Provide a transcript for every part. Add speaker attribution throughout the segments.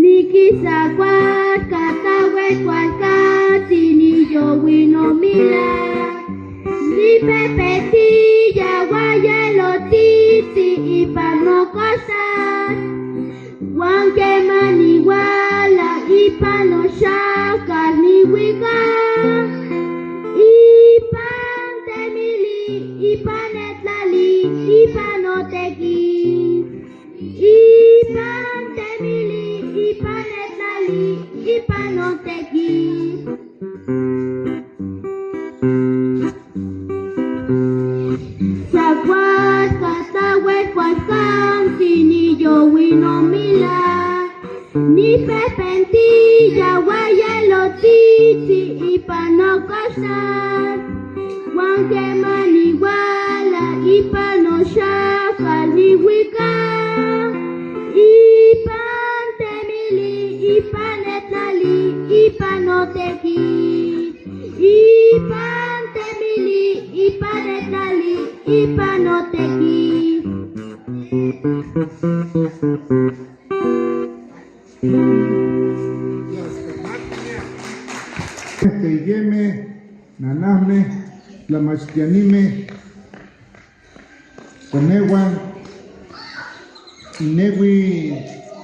Speaker 1: Nikisakwat katawet wakati nijowino mila Nipepeti yawayelo titi ipanokosat Wanke maniwala ipano shakar niwika Ipan temili ipanetlali ipanoteki Ipan temili ipanetlali ipanoteki Sakwat katawet kwasam tiniyo winomila Nipepenti yawayelo titi ipanokosat Wanke maniwala ipano shaka niwika Ipan temili ipanetlali ipanoteki Ipan temili ipanetlali ipanoteki
Speaker 2: Yeme, nanahme, tlamachtianime, coneguan, inewi,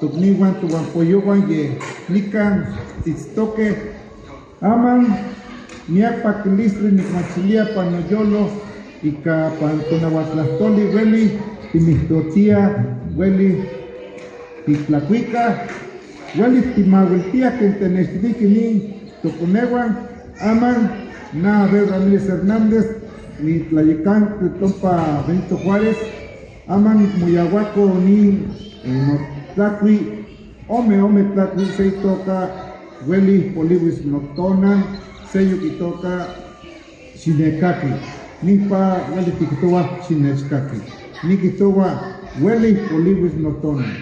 Speaker 2: tupniwan, tuwanpoyowan, ye, nican, tistoque, aman, miakpa kilistri, nikmachilia, panoyolo, ika pantonahuatlastoli, weli, timihtotia, weli, titlacuica, weli, timawiltia, kentenextiliquinin, toconeguan, aman, na Abel Ramírez Hernández, ni Tlayecán, Tompa Benito Juárez, aman Muyahuaco, ni no Tlacui, ome Tlacui, se toca, Weli Poliwis Notonan, Seyo Kitoka, Shinekaki, Nipa Weli Tikitowa, Shinechkaki, Nikitowa, Weli Poliwis Notonan.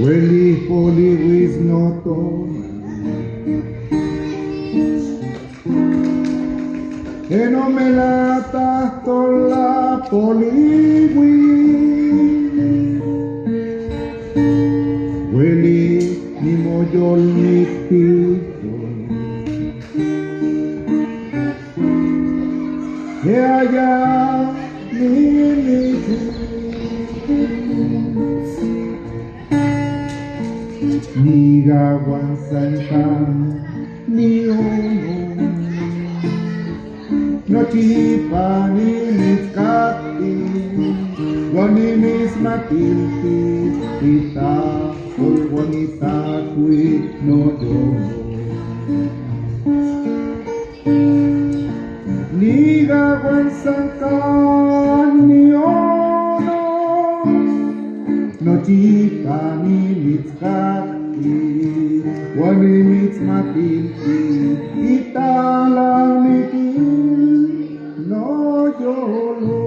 Speaker 2: Weli Poliwis Notonan, que no me lata tola Poliwis, Weli ni moyol ni tito, que allá ni ni gawan sankan ni ono no chipa ni miskati wani mismatilti ita wanita kui no dono ni gawan sankan ni ono no chipa ni miskati wani mitzmatilti italaniki no yolo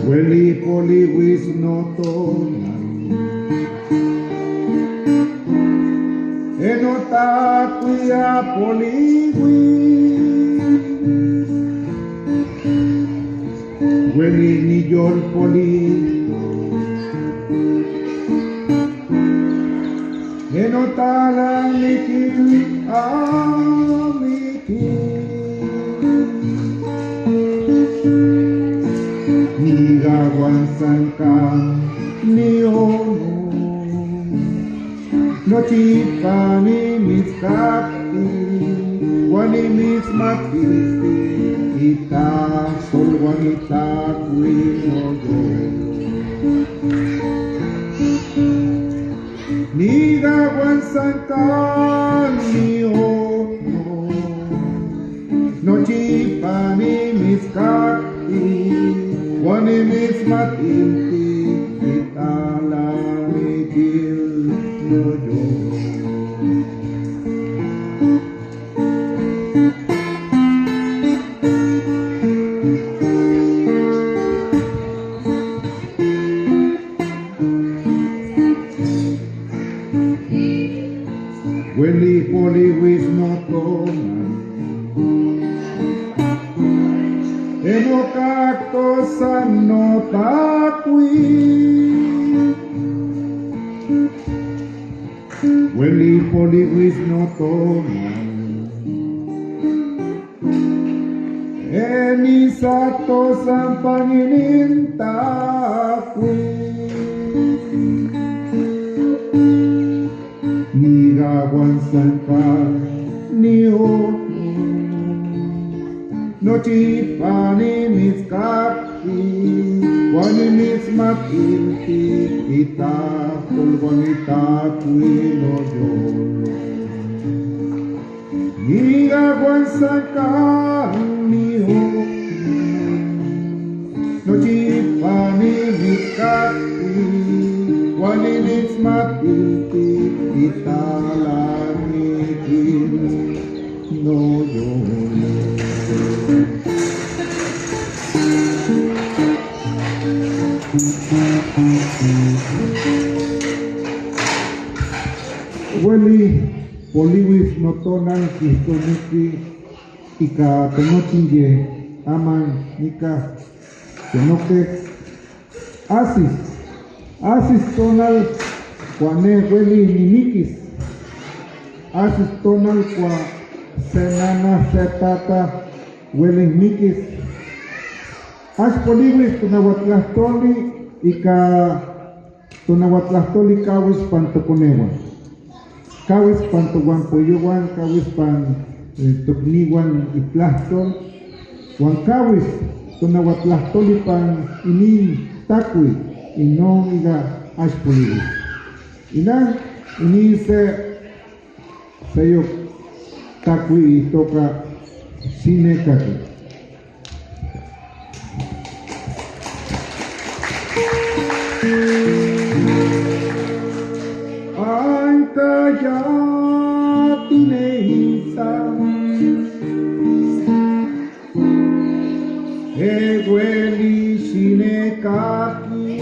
Speaker 2: Weli Poliwis Notonan enotakuya Poliwis Weli niyol polito enotalang nikil amikil nigawan sangkang niyono no chipa ni miskati wani mismakiti ita sol wanita kuino nigawan sangkang niyono no chipa ni miskati Guanimis matinti italamigil noyo. Weli poli wis notonan eno kakto sanno takwi Weli poli wis notonan eni sato sampanginin takwi Nirawan sangkar niyo no chipani mis kapi wani mis matinti kita polvanita kuino yolo Nirawan sangkar niyo no chipani mis kapi wani mis matinti italamigil no yolo Weli poliwis notonan kistoniki ika tenotinye aman nika tenoke asis tonal Kuane weli nimikis asis tonal kwa senana setata weli mikis as poliwis tunawatlastoli ika tunawatlastoli kawis pantokonewan kawis pantowan poyowan kawis pan tokniwan itlastol wan kawis tunawatlastoli pan inin takwi inon iga as poliwis Ina ini sayok takwi toka sine kaki. Angkaya tineisa Eweli sine kaki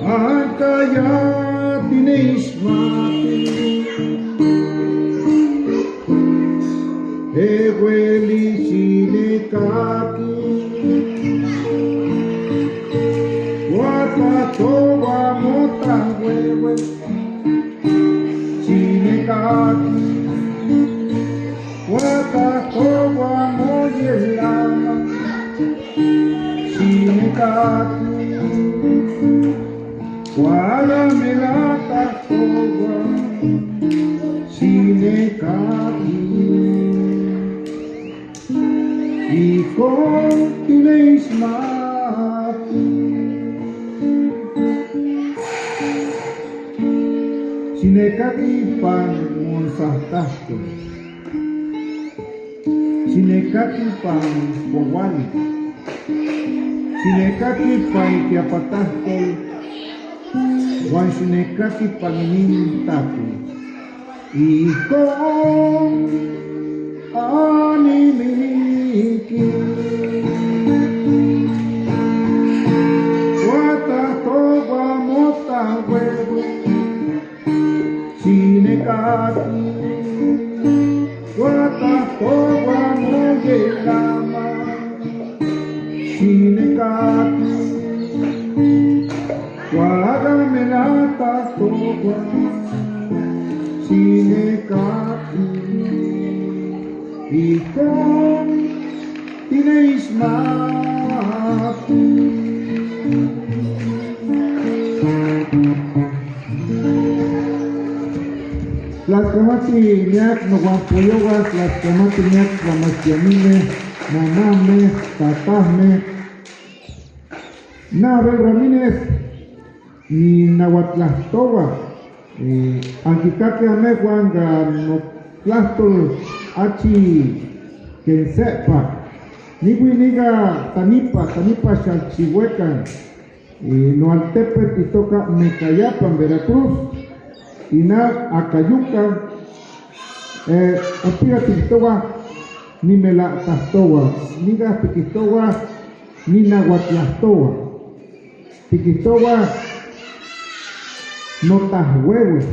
Speaker 2: Angkaya tineismati Eweli sine kaki Watatowa mota wewe sine kaki Watatowa moyelama sine kaki Wala melata kowa sine kaki Iko tineismati Sine kaki pan monsahtasto Sine kaki pan powali Sine kaki pan kiapatasto Wan sinekaki panginin tapu Iko animiki Wata toba mota huevo Sinekaki Wata toba moyelama Sinekaki Wagamelata towa sine kaki Iko tineismati Las kamati niak no guapoyogas Las kamati niak ramasiamine Naname, tatahme Nabel Ramírez ni Nahuatlastowa Anquicaque Amehuanga no Tlastol Achi Kensepa Niga Tanipa Chalchihuecan, Noaltepet y toca Mecayapan, Veracruz, y na Acayuca, Aspira Tiquistowa, ni Mela Tastowa, Niga Tiquistowa, ni Nahuatlastowa, Tiquistowa, Notas Huevos.